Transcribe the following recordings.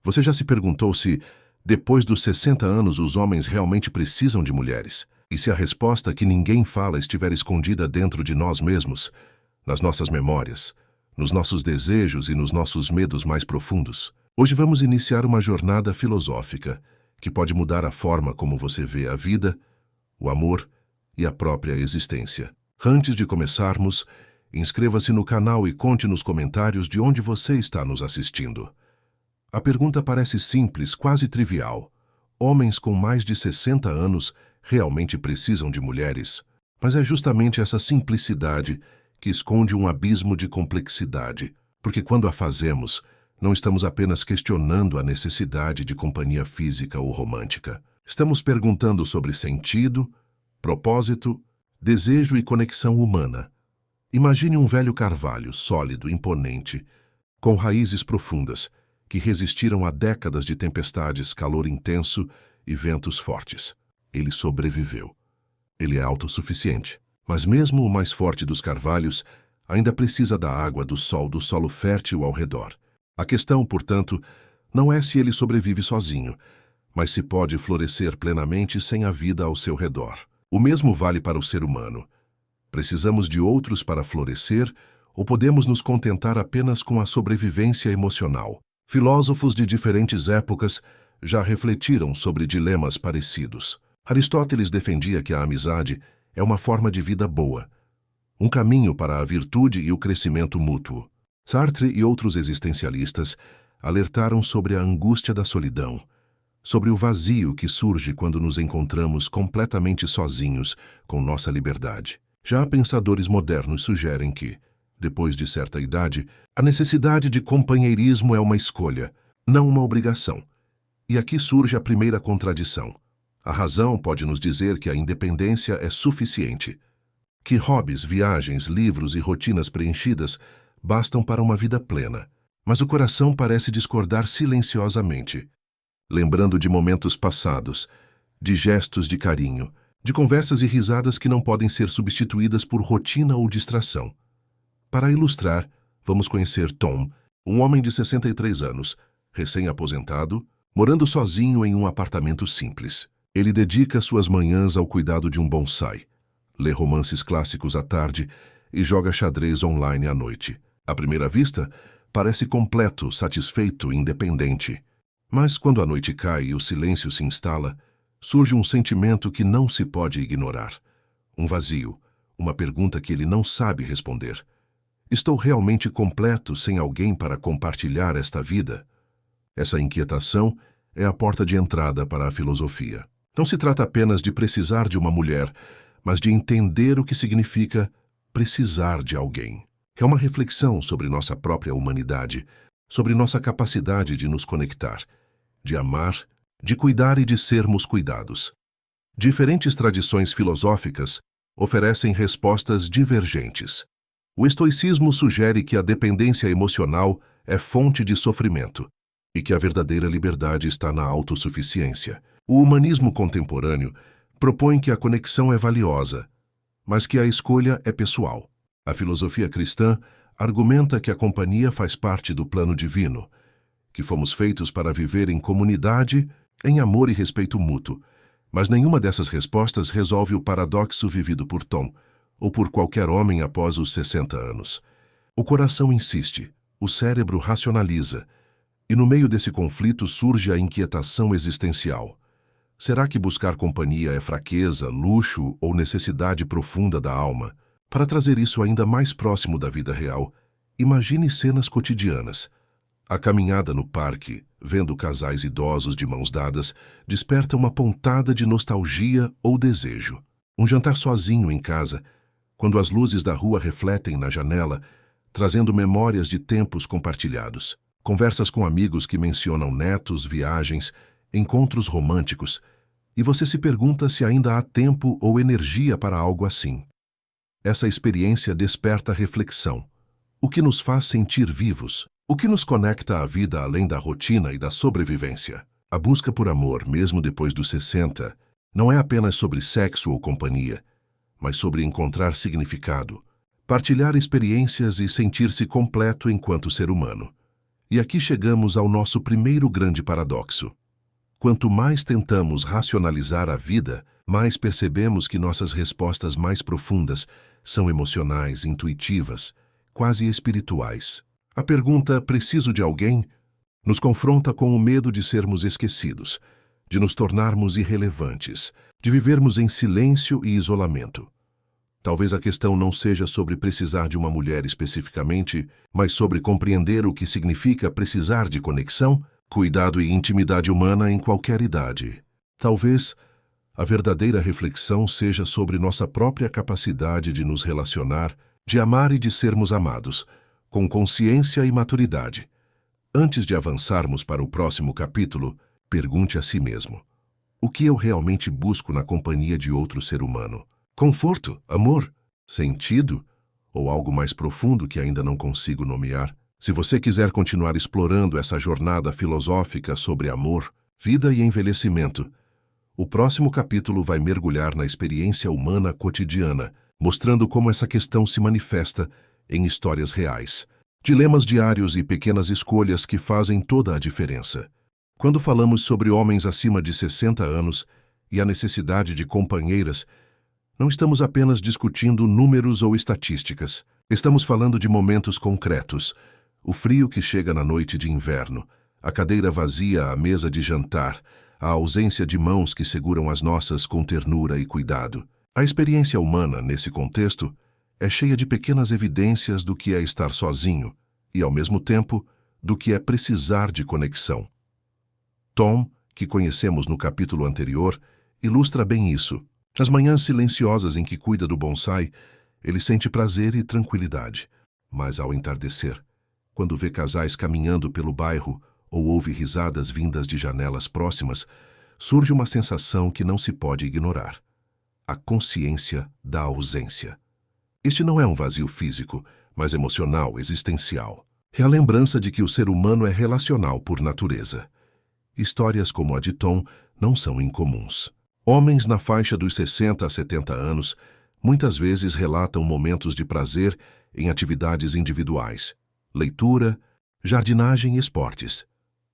Você já se perguntou se, depois dos 60 anos, os homens realmente precisam de mulheres? E se a resposta que ninguém fala estiver escondida dentro de nós mesmos, nas nossas memórias, nos nossos desejos e nos nossos medos mais profundos? Hoje vamos iniciar uma jornada filosófica que pode mudar a forma como você vê a vida, o amor e a própria existência. Antes de começarmos, inscreva-se no canal e conte nos comentários de onde você está nos assistindo. A pergunta parece simples, quase trivial. Homens com mais de 60 anos realmente precisam de mulheres? Mas é justamente essa simplicidade que esconde um abismo de complexidade, porque quando a fazemos, não estamos apenas questionando a necessidade de companhia física ou romântica. Estamos perguntando sobre sentido, propósito, desejo e conexão humana. Imagine um velho carvalho, sólido, imponente, com raízes profundas, que resistiram a décadas de tempestades, calor intenso e ventos fortes. Ele sobreviveu. Ele é autossuficiente. Mas mesmo o mais forte dos carvalhos ainda precisa da água, do solo fértil ao redor. A questão, portanto, não é se ele sobrevive sozinho, mas se pode florescer plenamente sem a vida ao seu redor. O mesmo vale para o ser humano. Precisamos de outros para florescer ou podemos nos contentar apenas com a sobrevivência emocional? Filósofos de diferentes épocas já refletiram sobre dilemas parecidos. Aristóteles defendia que a amizade é uma forma de vida boa, um caminho para a virtude e o crescimento mútuo. Sartre e outros existencialistas alertaram sobre a angústia da solidão, sobre o vazio que surge quando nos encontramos completamente sozinhos com nossa liberdade. Já pensadores modernos sugerem que, depois de certa idade, a necessidade de companheirismo é uma escolha, não uma obrigação. E aqui surge a primeira contradição. A razão pode nos dizer que a independência é suficiente, que hobbies, viagens, livros e rotinas preenchidas bastam para uma vida plena. Mas o coração parece discordar silenciosamente, lembrando de momentos passados, de gestos de carinho, de conversas e risadas que não podem ser substituídas por rotina ou distração. Para ilustrar, vamos conhecer Tom, um homem de 63 anos, recém-aposentado, morando sozinho em um apartamento simples. Ele dedica suas manhãs ao cuidado de um bonsai, lê romances clássicos à tarde e joga xadrez online à noite. À primeira vista, parece completo, satisfeito e independente. Mas quando a noite cai e o silêncio se instala, surge um sentimento que não se pode ignorar. Um vazio, uma pergunta que ele não sabe responder. Estou realmente completo sem alguém para compartilhar esta vida? Essa inquietação é a porta de entrada para a filosofia. Não se trata apenas de precisar de uma mulher, mas de entender o que significa precisar de alguém. É uma reflexão sobre nossa própria humanidade, sobre nossa capacidade de nos conectar, de amar, de cuidar e de sermos cuidados. Diferentes tradições filosóficas oferecem respostas divergentes. O estoicismo sugere que a dependência emocional é fonte de sofrimento e que a verdadeira liberdade está na autossuficiência. O humanismo contemporâneo propõe que a conexão é valiosa, mas que a escolha é pessoal. A filosofia cristã argumenta que a companhia faz parte do plano divino, que fomos feitos para viver em comunidade, em amor e respeito mútuo, mas nenhuma dessas respostas resolve o paradoxo vivido por Tom, ou por qualquer homem após os 60 anos. O coração insiste, o cérebro racionaliza, e no meio desse conflito surge a inquietação existencial. Será que buscar companhia é fraqueza, luxo ou necessidade profunda da alma? Para trazer isso ainda mais próximo da vida real, imagine cenas cotidianas. A caminhada no parque, vendo casais idosos de mãos dadas, desperta uma pontada de nostalgia ou desejo. Um jantar sozinho em casa, quando as luzes da rua refletem na janela, trazendo memórias de tempos compartilhados. Conversas com amigos que mencionam netos, viagens, encontros românticos, e você se pergunta se ainda há tempo ou energia para algo assim. Essa experiência desperta reflexão. O que nos faz sentir vivos? O que nos conecta à vida além da rotina e da sobrevivência? A busca por amor, mesmo depois dos 60, não é apenas sobre sexo ou companhia, mas sobre encontrar significado, partilhar experiências e sentir-se completo enquanto ser humano. E aqui chegamos ao nosso primeiro grande paradoxo. Quanto mais tentamos racionalizar a vida, mais percebemos que nossas respostas mais profundas são emocionais, intuitivas, quase espirituais. A pergunta "preciso de alguém?" nos confronta com o medo de sermos esquecidos, de nos tornarmos irrelevantes, de vivermos em silêncio e isolamento. Talvez a questão não seja sobre precisar de uma mulher especificamente, mas sobre compreender o que significa precisar de conexão, cuidado e intimidade humana em qualquer idade. Talvez a verdadeira reflexão seja sobre nossa própria capacidade de nos relacionar, de amar e de sermos amados, com consciência e maturidade. Antes de avançarmos para o próximo capítulo, pergunte a si mesmo: o que eu realmente busco na companhia de outro ser humano? Conforto, amor, sentido ou algo mais profundo que ainda não consigo nomear? Se você quiser continuar explorando essa jornada filosófica sobre amor, vida e envelhecimento, o próximo capítulo vai mergulhar na experiência humana cotidiana, mostrando como essa questão se manifesta em histórias reais, dilemas diários e pequenas escolhas que fazem toda a diferença. Quando falamos sobre homens acima de 60 anos e a necessidade de companheiras, não estamos apenas discutindo números ou estatísticas. Estamos falando de momentos concretos: o frio que chega na noite de inverno, a cadeira vazia à mesa de jantar, a ausência de mãos que seguram as nossas com ternura e cuidado. A experiência humana, nesse contexto, é cheia de pequenas evidências do que é estar sozinho e, ao mesmo tempo, do que é precisar de conexão. Tom, que conhecemos no capítulo anterior, ilustra bem isso. Nas manhãs silenciosas em que cuida do bonsai, ele sente prazer e tranquilidade. Mas ao entardecer, quando vê casais caminhando pelo bairro ou ouve risadas vindas de janelas próximas, surge uma sensação que não se pode ignorar: a consciência da ausência. Este não é um vazio físico, mas emocional, existencial. É a lembrança de que o ser humano é relacional por natureza. Histórias como a de Tom não são incomuns. Homens na faixa dos 60 a 70 anos muitas vezes relatam momentos de prazer em atividades individuais, leitura, jardinagem e esportes,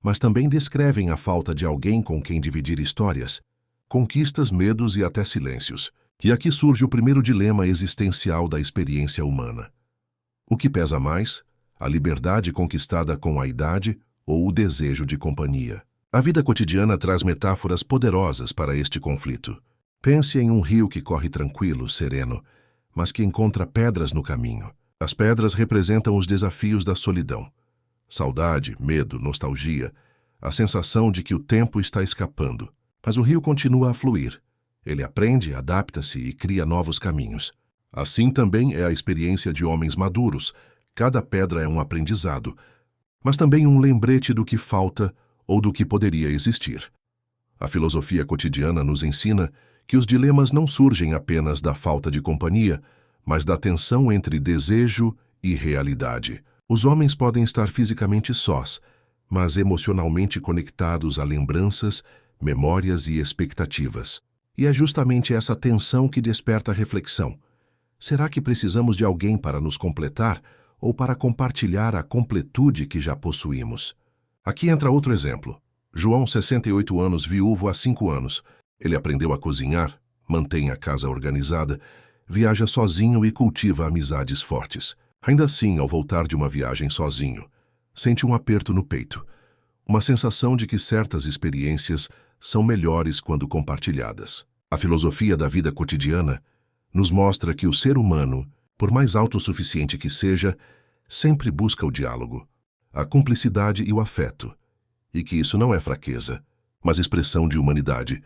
mas também descrevem a falta de alguém com quem dividir histórias, conquistas, medos e até silêncios. E aqui surge o primeiro dilema existencial da experiência humana. O que pesa mais? A liberdade conquistada com a idade ou o desejo de companhia? A vida cotidiana traz metáforas poderosas para este conflito. Pense em um rio que corre tranquilo, sereno, mas que encontra pedras no caminho. As pedras representam os desafios da solidão. Saudade, medo, nostalgia, a sensação de que o tempo está escapando. Mas o rio continua a fluir. Ele aprende, adapta-se e cria novos caminhos. Assim também é a experiência de homens maduros. Cada pedra é um aprendizado, mas também um lembrete do que falta ou do que poderia existir. A filosofia cotidiana nos ensina que os dilemas não surgem apenas da falta de companhia, mas da tensão entre desejo e realidade. Os homens podem estar fisicamente sós, mas emocionalmente conectados a lembranças, memórias e expectativas. E é justamente essa tensão que desperta a reflexão. Será que precisamos de alguém para nos completar ou para compartilhar a completude que já possuímos? Aqui entra outro exemplo. João, 68 anos, viúvo há 5 anos. Ele aprendeu a cozinhar, mantém a casa organizada, viaja sozinho e cultiva amizades fortes. Ainda assim, ao voltar de uma viagem sozinho, sente um aperto no peito, uma sensação de que certas experiências são melhores quando compartilhadas. A filosofia da vida cotidiana nos mostra que o ser humano, por mais autossuficiente que seja, sempre busca o diálogo, a cumplicidade e o afeto, e que isso não é fraqueza, mas expressão de humanidade.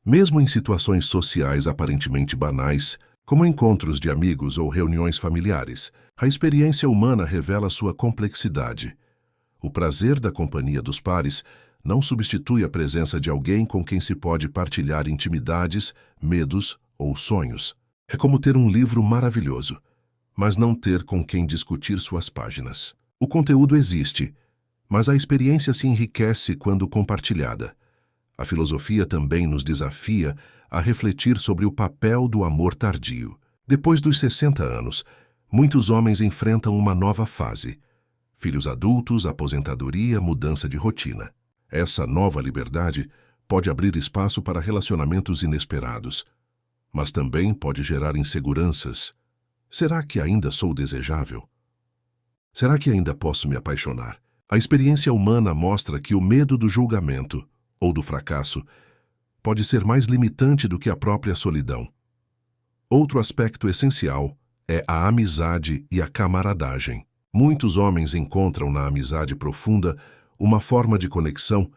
Mesmo em situações sociais aparentemente banais, como encontros de amigos ou reuniões familiares, a experiência humana revela sua complexidade. O prazer da companhia dos pares não substitui a presença de alguém com quem se pode partilhar intimidades, medos ou sonhos. É como ter um livro maravilhoso, mas não ter com quem discutir suas páginas. O conteúdo existe, mas a experiência se enriquece quando compartilhada. A filosofia também nos desafia a refletir sobre o papel do amor tardio. Depois dos 60 anos, muitos homens enfrentam uma nova fase: Filhos adultos, aposentadoria, mudança de rotina. Essa nova liberdade pode abrir espaço para relacionamentos inesperados, mas também pode gerar inseguranças. Será que ainda sou desejável? Será que ainda posso me apaixonar? A experiência humana mostra que o medo do julgamento ou do fracasso pode ser mais limitante do que a própria solidão. Outro aspecto essencial é a amizade e a camaradagem. Muitos homens encontram na amizade profunda uma forma de conexão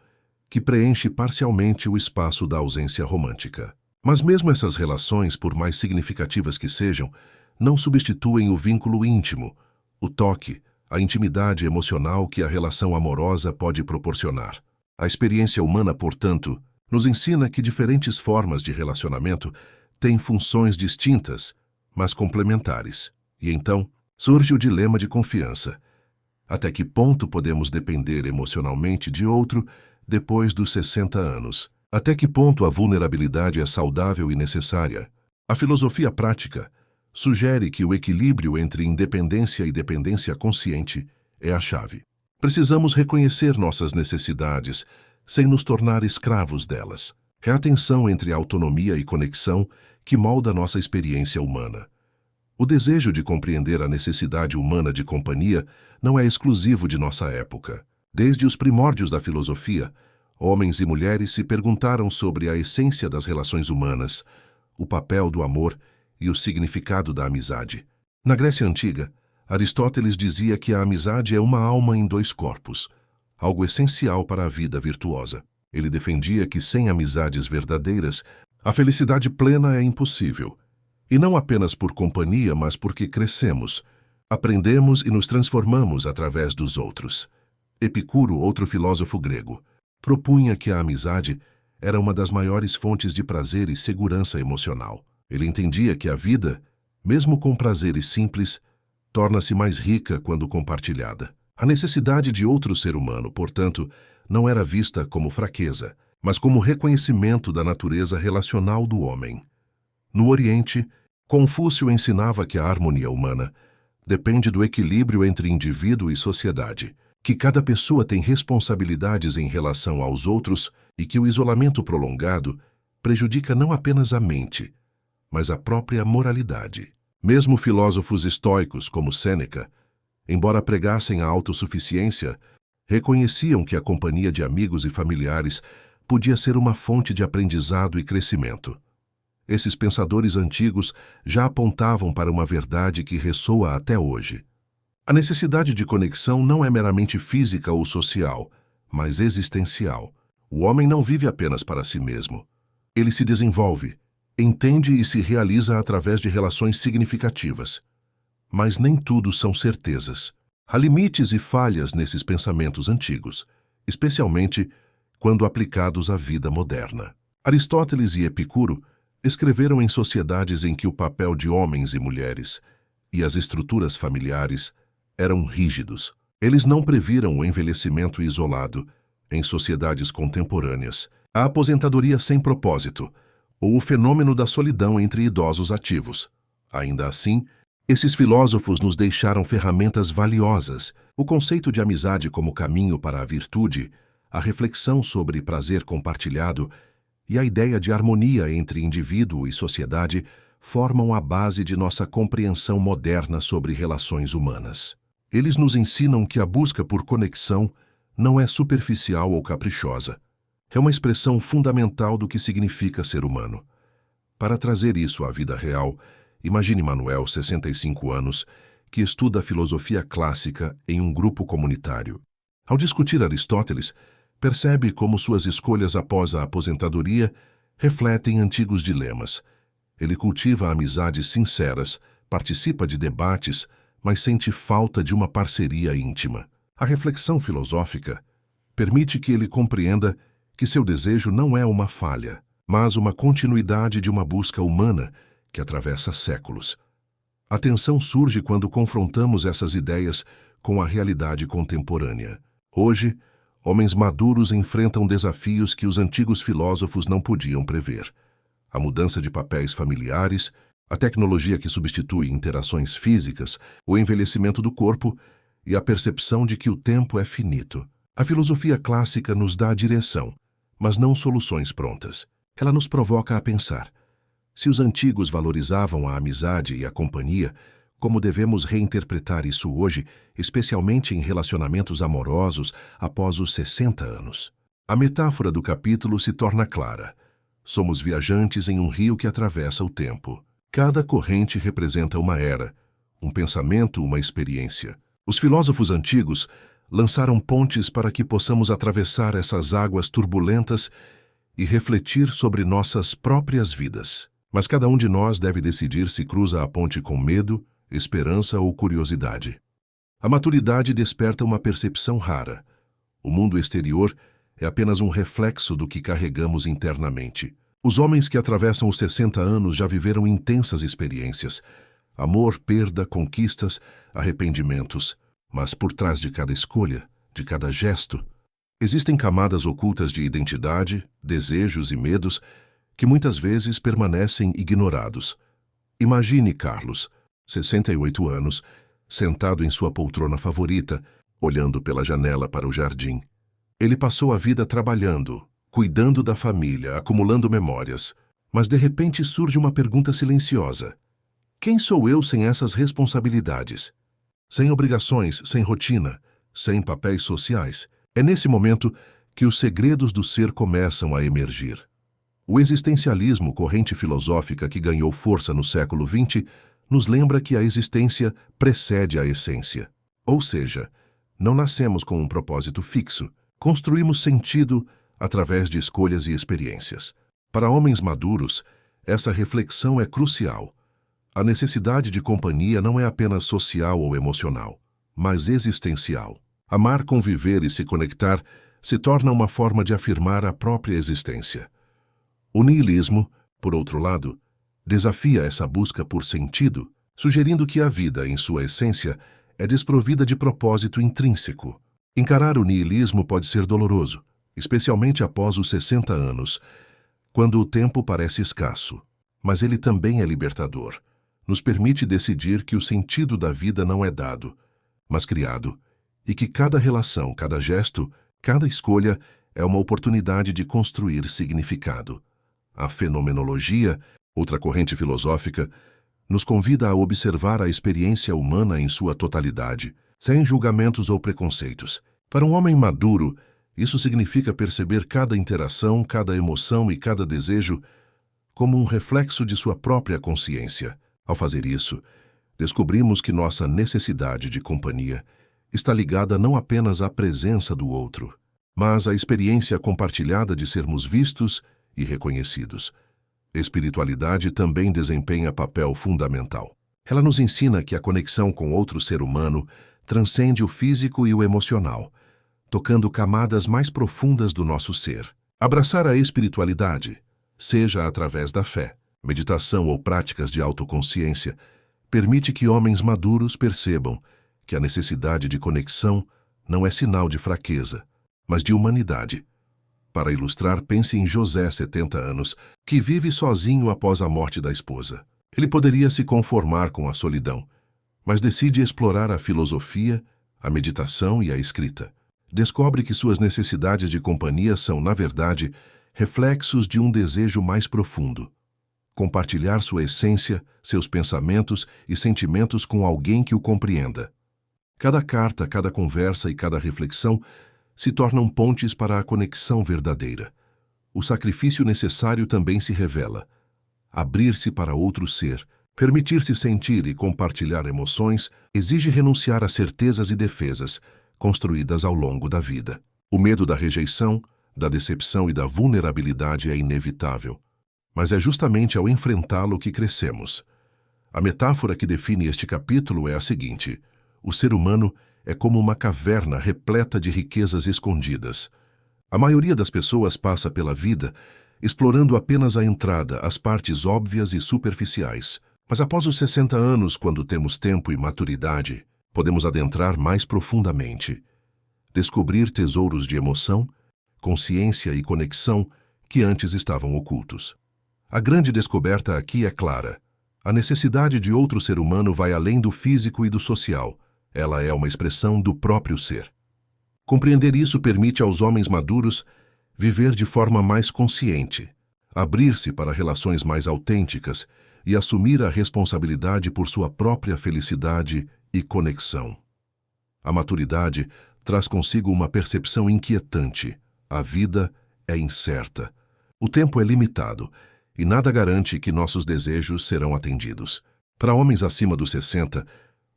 que preenche parcialmente o espaço da ausência romântica. Mas mesmo essas relações, por mais significativas que sejam, não substituem o vínculo íntimo, o toque, a intimidade emocional que a relação amorosa pode proporcionar. A experiência humana, portanto, nos ensina que diferentes formas de relacionamento têm funções distintas, mas complementares. E então, surge o dilema de confiança. Até que ponto podemos depender emocionalmente de outro depois dos 60 anos? Até que ponto a vulnerabilidade é saudável e necessária? A filosofia prática sugere que o equilíbrio entre independência e dependência consciente é a chave. Precisamos reconhecer nossas necessidades sem nos tornar escravos delas. É a tensão entre autonomia e conexão que molda nossa experiência humana. O desejo de compreender a necessidade humana de companhia não é exclusivo de nossa época. Desde os primórdios da filosofia, homens e mulheres se perguntaram sobre a essência das relações humanas, o papel do amor e o significado da amizade. Na Grécia Antiga, Aristóteles dizia que a amizade é uma alma em dois corpos, algo essencial para a vida virtuosa. Ele defendia que sem amizades verdadeiras, a felicidade plena é impossível. E não apenas por companhia, mas porque crescemos, aprendemos e nos transformamos através dos outros. Epicuro, outro filósofo grego, propunha que a amizade era uma das maiores fontes de prazer e segurança emocional. Ele entendia que a vida, mesmo com prazeres simples, torna-se mais rica quando compartilhada. A necessidade de outro ser humano, portanto, não era vista como fraqueza, mas como reconhecimento da natureza relacional do homem. No Oriente, Confúcio ensinava que a harmonia humana depende do equilíbrio entre indivíduo e sociedade, que cada pessoa tem responsabilidades em relação aos outros e que o isolamento prolongado prejudica não apenas a mente, mas a própria moralidade. Mesmo filósofos estoicos como Sêneca, embora pregassem a autossuficiência, reconheciam que a companhia de amigos e familiares podia ser uma fonte de aprendizado e crescimento. Esses pensadores antigos já apontavam para uma verdade que ressoa até hoje. A necessidade de conexão não é meramente física ou social, mas existencial. O homem não vive apenas para si mesmo. Ele se desenvolve, entende e se realiza através de relações significativas. Mas nem tudo são certezas. Há limites e falhas nesses pensamentos antigos, especialmente quando aplicados à vida moderna. Aristóteles e Epicuro escreveram em sociedades em que o papel de homens e mulheres e as estruturas familiares eram rígidos. Eles não previram o envelhecimento isolado em sociedades contemporâneas, a aposentadoria sem propósito ou o fenômeno da solidão entre idosos ativos. Ainda assim, esses filósofos nos deixaram ferramentas valiosas, o conceito de amizade como caminho para a virtude, a reflexão sobre prazer compartilhado e a ideia de harmonia entre indivíduo e sociedade formam a base de nossa compreensão moderna sobre relações humanas. Eles nos ensinam que a busca por conexão não é superficial ou caprichosa. É uma expressão fundamental do que significa ser humano. Para trazer isso à vida real, imagine Manuel, 65 anos, que estuda a filosofia clássica em um grupo comunitário. Ao discutir Aristóteles, percebe como suas escolhas após a aposentadoria refletem antigos dilemas. Ele cultiva amizades sinceras, participa de debates, mas sente falta de uma parceria íntima. A reflexão filosófica permite que ele compreenda que seu desejo não é uma falha, mas uma continuidade de uma busca humana que atravessa séculos. A tensão surge quando confrontamos essas ideias com a realidade contemporânea. Hoje, homens maduros enfrentam desafios que os antigos filósofos não podiam prever. A mudança de papéis familiares, a tecnologia que substitui interações físicas, o envelhecimento do corpo e a percepção de que o tempo é finito. A filosofia clássica nos dá a direção, mas não soluções prontas. Ela nos provoca a pensar. Se os antigos valorizavam a amizade e a companhia, como devemos reinterpretar isso hoje, especialmente em relacionamentos amorosos após os 60 anos? A metáfora do capítulo se torna clara. Somos viajantes em um rio que atravessa o tempo. Cada corrente representa uma era, um pensamento, uma experiência. Os filósofos antigos lançaram pontes para que possamos atravessar essas águas turbulentas e refletir sobre nossas próprias vidas. Mas cada um de nós deve decidir se cruza a ponte com medo, esperança ou curiosidade. A maturidade desperta uma percepção rara. O mundo exterior é apenas um reflexo do que carregamos internamente. Os homens que atravessam os 60 anos já viveram intensas experiências. Amor, perda, conquistas, arrependimentos. Mas por trás de cada escolha, de cada gesto, existem camadas ocultas de identidade, desejos e medos que muitas vezes permanecem ignorados. Imagine Carlos, 68 anos, sentado em sua poltrona favorita, olhando pela janela para o jardim. Ele passou a vida trabalhando, cuidando da família, acumulando memórias. Mas de repente surge uma pergunta silenciosa. Quem sou eu sem essas responsabilidades? Sem obrigações, sem rotina, sem papéis sociais. É nesse momento que os segredos do ser começam a emergir. O existencialismo, corrente filosófica que ganhou força no século XX, nos lembra que a existência precede a essência. Ou seja, não nascemos com um propósito fixo, construímos sentido através de escolhas e experiências. Para homens maduros, essa reflexão é crucial. A necessidade de companhia não é apenas social ou emocional, mas existencial. Amar, conviver e se conectar se torna uma forma de afirmar a própria existência. O niilismo, por outro lado, desafia essa busca por sentido, sugerindo que a vida, em sua essência, é desprovida de propósito intrínseco. Encarar o niilismo pode ser doloroso, especialmente após os 60 anos, quando o tempo parece escasso. Mas ele também é libertador. Nos permite decidir que o sentido da vida não é dado, mas criado, e que cada relação, cada gesto, cada escolha é uma oportunidade de construir significado. A fenomenologia, outra corrente filosófica, nos convida a observar a experiência humana em sua totalidade, sem julgamentos ou preconceitos. Para um homem maduro, isso significa perceber cada interação, cada emoção e cada desejo como um reflexo de sua própria consciência. Ao fazer isso, descobrimos que nossa necessidade de companhia está ligada não apenas à presença do outro, mas à experiência compartilhada de sermos vistos e reconhecidos. Espiritualidade também desempenha papel fundamental. Ela nos ensina que a conexão com outro ser humano transcende o físico e o emocional, tocando camadas mais profundas do nosso ser. Abraçar a espiritualidade, seja através da fé, meditação ou práticas de autoconsciência, permite que homens maduros percebam que a necessidade de conexão não é sinal de fraqueza, mas de humanidade. Para ilustrar, pense em José, 70 anos, que vive sozinho após a morte da esposa. Ele poderia se conformar com a solidão, mas decide explorar a filosofia, a meditação e a escrita. Descobre que suas necessidades de companhia são, na verdade, reflexos de um desejo mais profundo. Compartilhar sua essência, seus pensamentos e sentimentos com alguém que o compreenda. Cada carta, cada conversa e cada reflexão se tornam pontes para a conexão verdadeira. O sacrifício necessário também se revela. Abrir-se para outro ser, permitir-se sentir e compartilhar emoções, exige renunciar a certezas e defesas construídas ao longo da vida. O medo da rejeição, da decepção e da vulnerabilidade é inevitável, mas é justamente ao enfrentá-lo que crescemos. A metáfora que define este capítulo é a seguinte: o ser humano é como uma caverna repleta de riquezas escondidas. A maioria das pessoas passa pela vida explorando apenas a entrada, as partes óbvias e superficiais. Mas após os 60 anos, quando temos tempo e maturidade, podemos adentrar mais profundamente, descobrir tesouros de emoção, consciência e conexão que antes estavam ocultos. A grande descoberta aqui é clara. A necessidade de outro ser humano vai além do físico e do social. ela é uma expressão do próprio ser. Compreender isso permite aos homens maduros viver de forma mais consciente, abrir-se para relações mais autênticas e assumir a responsabilidade por sua própria felicidade e conexão. A maturidade traz consigo uma percepção inquietante. A vida é incerta. O tempo é limitado e nada garante que nossos desejos serão atendidos. Para homens acima dos 60,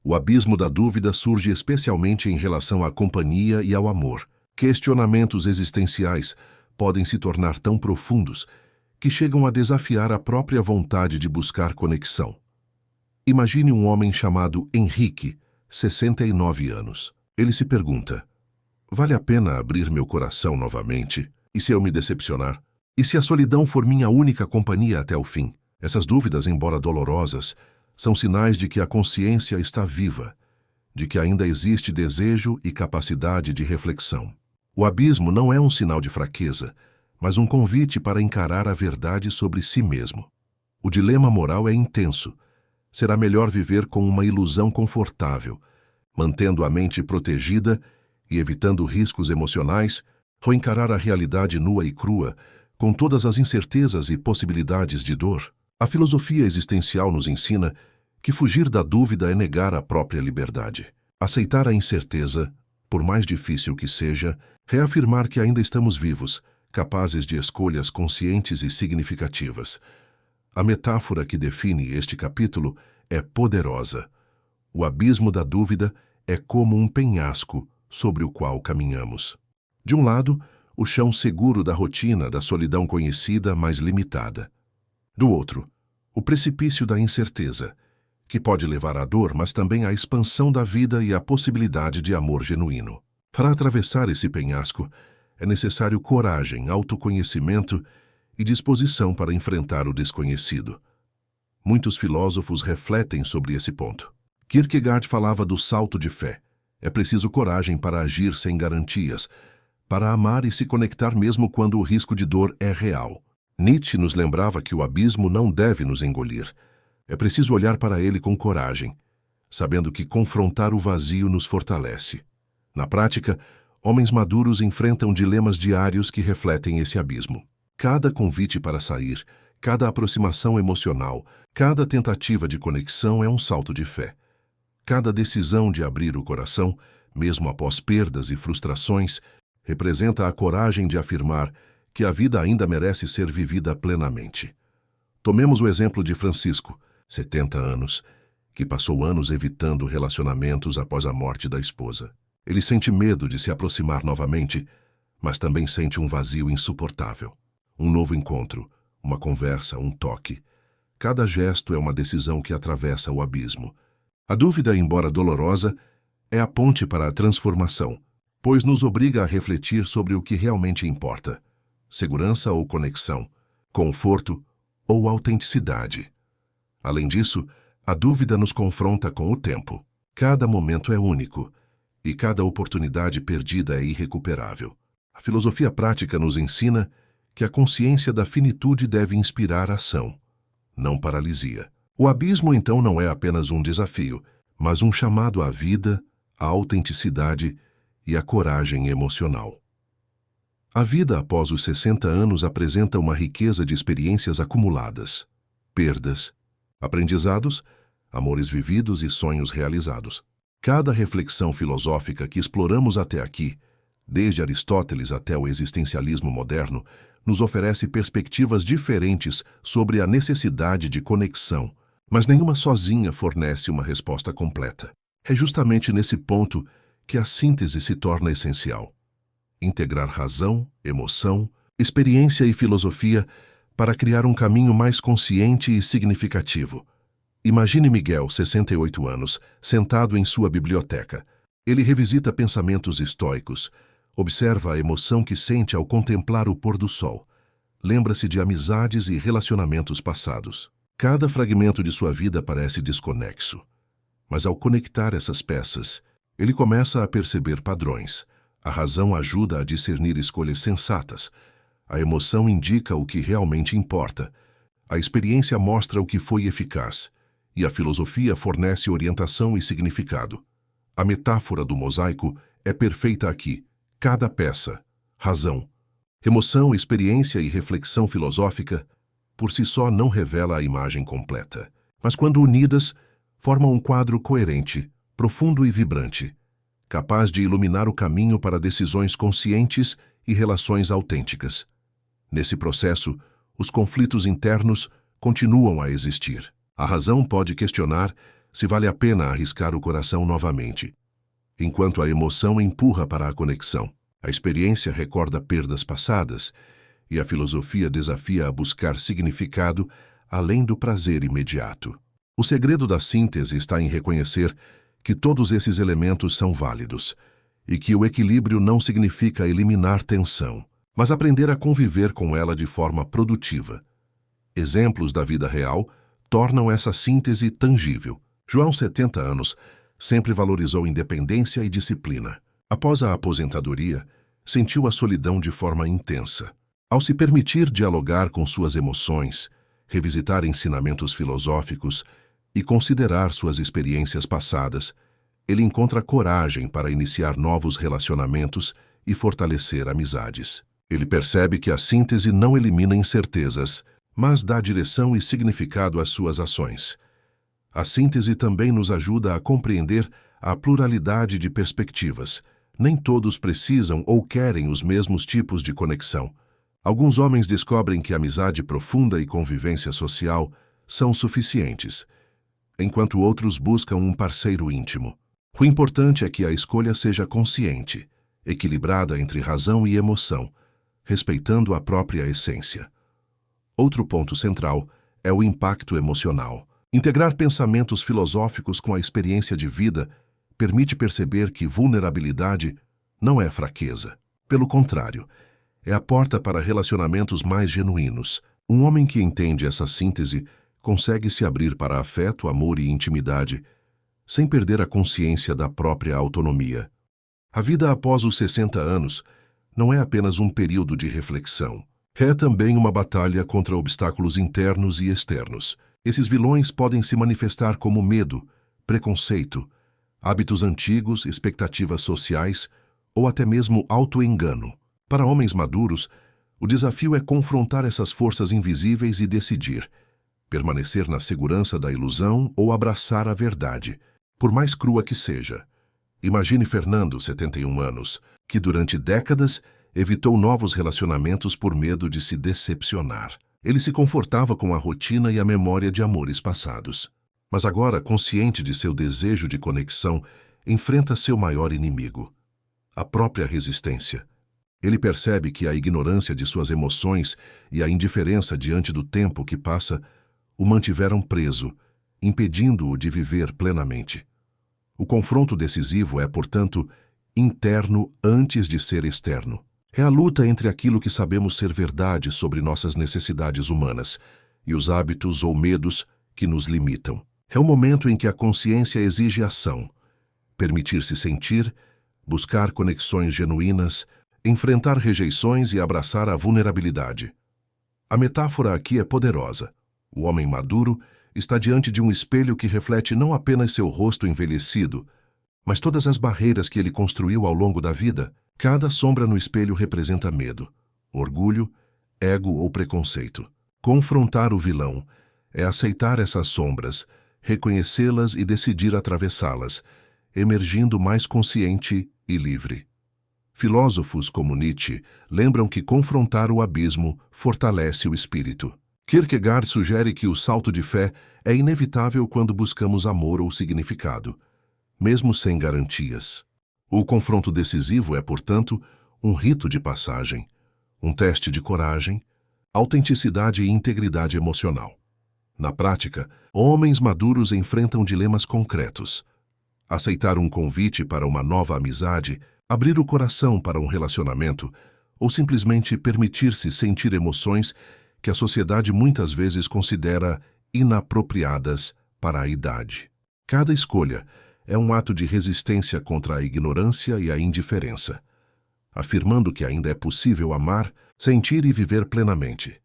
o abismo da dúvida surge especialmente em relação à companhia e ao amor. Questionamentos existenciais podem se tornar tão profundos que chegam a desafiar a própria vontade de buscar conexão. Imagine um homem chamado Henrique, 69 anos. Ele se pergunta: vale a pena abrir meu coração novamente? E se eu me decepcionar? E se a solidão for minha única companhia até o fim? Essas dúvidas, embora dolorosas, são sinais de que a consciência está viva, de que ainda existe desejo e capacidade de reflexão. O abismo não é um sinal de fraqueza, mas um convite para encarar a verdade sobre si mesmo. O dilema moral é intenso. Será melhor viver com uma ilusão confortável, mantendo a mente protegida e evitando riscos emocionais, ou encarar a realidade nua e crua, com todas as incertezas e possibilidades de dor? A filosofia existencial nos ensina que fugir da dúvida é negar a própria liberdade. Aceitar a incerteza, por mais difícil que seja, reafirmar que ainda estamos vivos, capazes de escolhas conscientes e significativas. A metáfora que define este capítulo é poderosa. O abismo da dúvida é como um penhasco sobre o qual caminhamos. De um lado, o chão seguro da rotina, da solidão conhecida, mas limitada. Do outro, o precipício da incerteza, que pode levar à dor, mas também à expansão da vida e à possibilidade de amor genuíno. Para atravessar esse penhasco, é necessário coragem, autoconhecimento e disposição para enfrentar o desconhecido. Muitos filósofos refletem sobre esse ponto. Kierkegaard falava do salto de fé. É preciso coragem para agir sem garantias, para amar e se conectar mesmo quando o risco de dor é real. Nietzsche nos lembrava que o abismo não deve nos engolir. É preciso olhar para ele com coragem, sabendo que confrontar o vazio nos fortalece. Na prática, homens maduros enfrentam dilemas diários que refletem esse abismo. Cada convite para sair, cada aproximação emocional, cada tentativa de conexão é um salto de fé. Cada decisão de abrir o coração, mesmo após perdas e frustrações, representa a coragem de afirmar que a vida ainda merece ser vivida plenamente. Tomemos o exemplo de Francisco, 70 anos, que passou anos evitando relacionamentos após a morte da esposa. Ele sente medo de se aproximar novamente, mas também sente um vazio insuportável. Um novo encontro, uma conversa, um toque. Cada gesto é uma decisão que atravessa o abismo. A dúvida, embora dolorosa, é a ponte para a transformação, pois nos obriga a refletir sobre o que realmente importa: segurança ou conexão, conforto ou autenticidade. Além disso, a dúvida nos confronta com o tempo. Cada momento é único, e cada oportunidade perdida é irrecuperável. A filosofia prática nos ensina que a consciência da finitude deve inspirar ação, não paralisia. O abismo, então, não é apenas um desafio, mas um chamado à vida, à autenticidade e à coragem emocional. A vida após os 60 anos apresenta uma riqueza de experiências acumuladas, perdas, aprendizados, amores vividos e sonhos realizados. Cada reflexão filosófica que exploramos até aqui, desde Aristóteles até o existencialismo moderno, nos oferece perspectivas diferentes sobre a necessidade de conexão, mas nenhuma sozinha fornece uma resposta completa. É justamente nesse ponto que a síntese se torna essencial. Integrar razão, emoção, experiência e filosofia para criar um caminho mais consciente e significativo. Imagine Miguel, 68 anos, sentado em sua biblioteca. Ele revisita pensamentos estoicos, observa a emoção que sente ao contemplar o pôr do sol. Lembra-se de amizades e relacionamentos passados. Cada fragmento de sua vida parece desconexo. Mas ao conectar essas peças, ele começa a perceber padrões. A razão ajuda a discernir escolhas sensatas. A emoção indica o que realmente importa. A experiência mostra o que foi eficaz. E a filosofia fornece orientação e significado. A metáfora do mosaico é perfeita aqui. Cada peça, razão, emoção, experiência e reflexão filosófica, por si só não revela a imagem completa. Mas quando unidas, formam um quadro coerente, profundo e vibrante, capaz de iluminar o caminho para decisões conscientes e relações autênticas. Nesse processo, os conflitos internos continuam a existir. A razão pode questionar se vale a pena arriscar o coração novamente, enquanto a emoção empurra para a conexão. A experiência recorda perdas passadas e a filosofia desafia a buscar significado além do prazer imediato. O segredo da síntese está em reconhecer que todos esses elementos são válidos e que o equilíbrio não significa eliminar tensão, mas aprender a conviver com ela de forma produtiva. Exemplos da vida real tornam essa síntese tangível. João, 70 anos, sempre valorizou independência e disciplina. Após a aposentadoria, sentiu a solidão de forma intensa. Ao se permitir dialogar com suas emoções, revisitar ensinamentos filosóficos e considerar suas experiências passadas, ele encontra coragem para iniciar novos relacionamentos e fortalecer amizades. Ele percebe que a síntese não elimina incertezas, mas dá direção e significado às suas ações. A síntese também nos ajuda a compreender a pluralidade de perspectivas. Nem todos precisam ou querem os mesmos tipos de conexão. Alguns homens descobrem que amizade profunda e convivência social são suficientes, enquanto outros buscam um parceiro íntimo. O importante é que a escolha seja consciente, equilibrada entre razão e emoção, respeitando a própria essência. Outro ponto central é o impacto emocional. Integrar pensamentos filosóficos com a experiência de vida permite perceber que vulnerabilidade não é fraqueza. Pelo contrário, é a porta para relacionamentos mais genuínos. Um homem que entende essa síntese consegue se abrir para afeto, amor e intimidade, sem perder a consciência da própria autonomia. A vida após os 60 anos não é apenas um período de reflexão. É também uma batalha contra obstáculos internos e externos. Esses vilões podem se manifestar como medo, preconceito, hábitos antigos, expectativas sociais ou até mesmo autoengano. Para homens maduros, o desafio é confrontar essas forças invisíveis e decidir, permanecer na segurança da ilusão ou abraçar a verdade, por mais crua que seja. Imagine Fernando, 71 anos, que durante décadas evitou novos relacionamentos por medo de se decepcionar. Ele se confortava com a rotina e a memória de amores passados. Mas agora, consciente de seu desejo de conexão, enfrenta seu maior inimigo, a própria resistência. Ele percebe que a ignorância de suas emoções e a indiferença diante do tempo que passa o mantiveram preso, impedindo-o de viver plenamente. O confronto decisivo é, portanto, interno antes de ser externo. É a luta entre aquilo que sabemos ser verdade sobre nossas necessidades humanas e os hábitos ou medos que nos limitam. É o momento em que a consciência exige ação, permitir-se sentir, buscar conexões genuínas, enfrentar rejeições e abraçar a vulnerabilidade. A metáfora aqui é poderosa. O homem maduro está diante de um espelho que reflete não apenas seu rosto envelhecido, mas todas as barreiras que ele construiu ao longo da vida. Cada sombra no espelho representa medo, orgulho, ego ou preconceito. Confrontar o vilão é aceitar essas sombras, reconhecê-las e decidir atravessá-las, emergindo mais consciente e livre. Filósofos como Nietzsche lembram que confrontar o abismo fortalece o espírito. Kierkegaard sugere que o salto de fé é inevitável quando buscamos amor ou significado, mesmo sem garantias. O confronto decisivo é, portanto, um rito de passagem, um teste de coragem, autenticidade e integridade emocional. Na prática, homens maduros enfrentam dilemas concretos. Aceitar um convite para uma nova amizade, abrir o coração para um relacionamento ou simplesmente permitir-se sentir emoções que a sociedade muitas vezes considera inapropriadas para a idade. Cada escolha é um ato de resistência contra a ignorância e a indiferença, afirmando que ainda é possível amar, sentir e viver plenamente.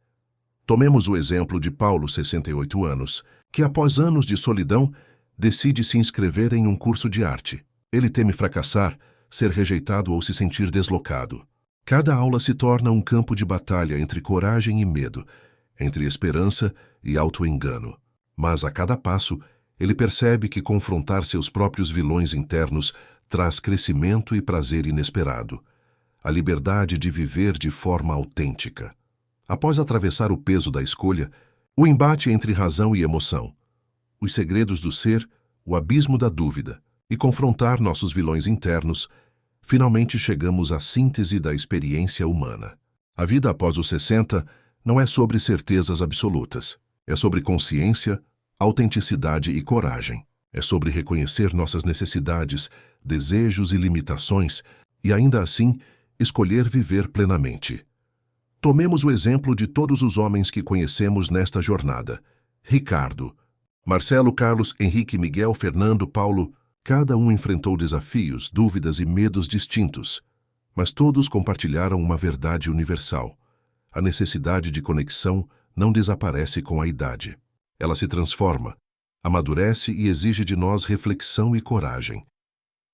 Tomemos o exemplo de Paulo, 68 anos, que após anos de solidão decide se inscrever em um curso de arte. Ele teme fracassar, ser rejeitado ou se sentir deslocado. Cada aula se torna um campo de batalha entre coragem e medo, entre esperança e auto-engano. Mas a cada passo, ele percebe que confrontar seus próprios vilões internos traz crescimento e prazer inesperado. A liberdade de viver de forma autêntica. Após atravessar o peso da escolha, o embate entre razão e emoção, os segredos do ser, o abismo da dúvida, e confrontar nossos vilões internos, finalmente chegamos à síntese da experiência humana. A vida após os 60 não é sobre certezas absolutas. É sobre consciência, autenticidade e coragem. É sobre reconhecer nossas necessidades, desejos e limitações e, ainda assim, escolher viver plenamente. Tomemos o exemplo de todos os homens que conhecemos nesta jornada. Ricardo, Marcelo, Carlos, Henrique, Miguel, Fernando, Paulo, cada um enfrentou desafios, dúvidas e medos distintos, mas todos compartilharam uma verdade universal. A necessidade de conexão não desaparece com a idade. Ela se transforma, amadurece e exige de nós reflexão e coragem.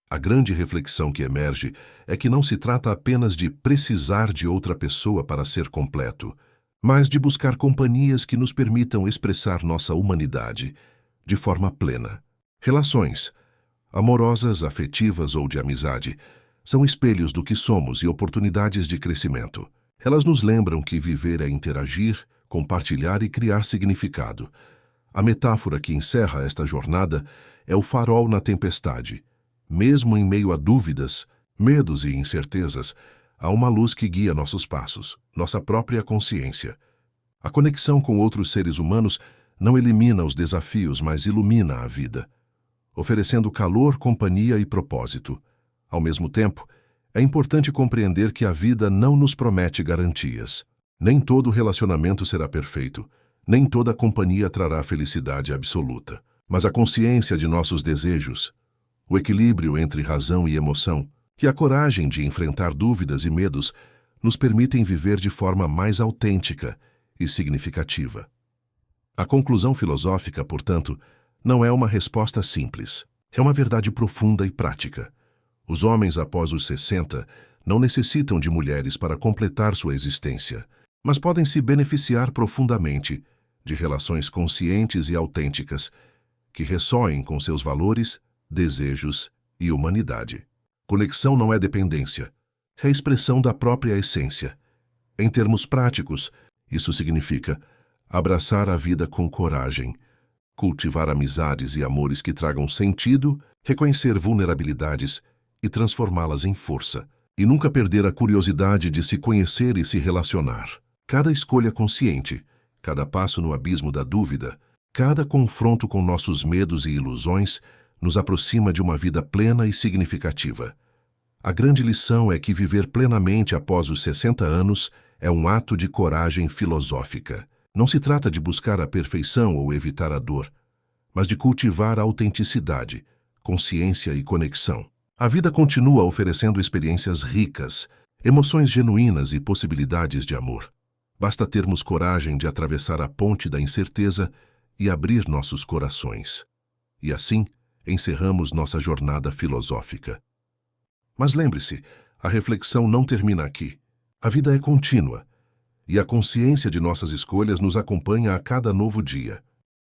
A grande reflexão que emerge é que não se trata apenas de precisar de outra pessoa para ser completo, mas de buscar companhias que nos permitam expressar nossa humanidade de forma plena. Relações, amorosas, afetivas ou de amizade, são espelhos do que somos e oportunidades de crescimento. Elas nos lembram que viver é interagir, compartilhar e criar significado. A metáfora que encerra esta jornada é o farol na tempestade. Mesmo em meio a dúvidas, medos e incertezas, há uma luz que guia nossos passos, nossa própria consciência. A conexão com outros seres humanos não elimina os desafios, mas ilumina a vida, oferecendo calor, companhia e propósito. Ao mesmo tempo, é importante compreender que a vida não nos promete garantias. Nem todo relacionamento será perfeito, nem toda companhia trará felicidade absoluta. Mas a consciência de nossos desejos, o equilíbrio entre razão e emoção, e a coragem de enfrentar dúvidas e medos nos permitem viver de forma mais autêntica e significativa. A conclusão filosófica, portanto, não é uma resposta simples. É uma verdade profunda e prática. Os homens após os 60 não necessitam de mulheres para completar sua existência, mas podem se beneficiar profundamente de relações conscientes e autênticas que ressoem com seus valores, desejos e humanidade. Conexão não é dependência, é a expressão da própria essência. Em termos práticos, isso significa abraçar a vida com coragem, cultivar amizades e amores que tragam sentido, reconhecer vulnerabilidades e transformá-las em força, e nunca perder a curiosidade de se conhecer e se relacionar. Cada escolha consciente, cada passo no abismo da dúvida, cada confronto com nossos medos e ilusões nos aproxima de uma vida plena e significativa. A grande lição é que viver plenamente após os 60 anos é um ato de coragem filosófica. Não se trata de buscar a perfeição ou evitar a dor, mas de cultivar a autenticidade, consciência e conexão. A vida continua oferecendo experiências ricas, emoções genuínas e possibilidades de amor. Basta termos coragem de atravessar a ponte da incerteza e abrir nossos corações. E assim, encerramos nossa jornada filosófica. Mas lembre-se, a reflexão não termina aqui. A vida é contínua, e a consciência de nossas escolhas nos acompanha a cada novo dia.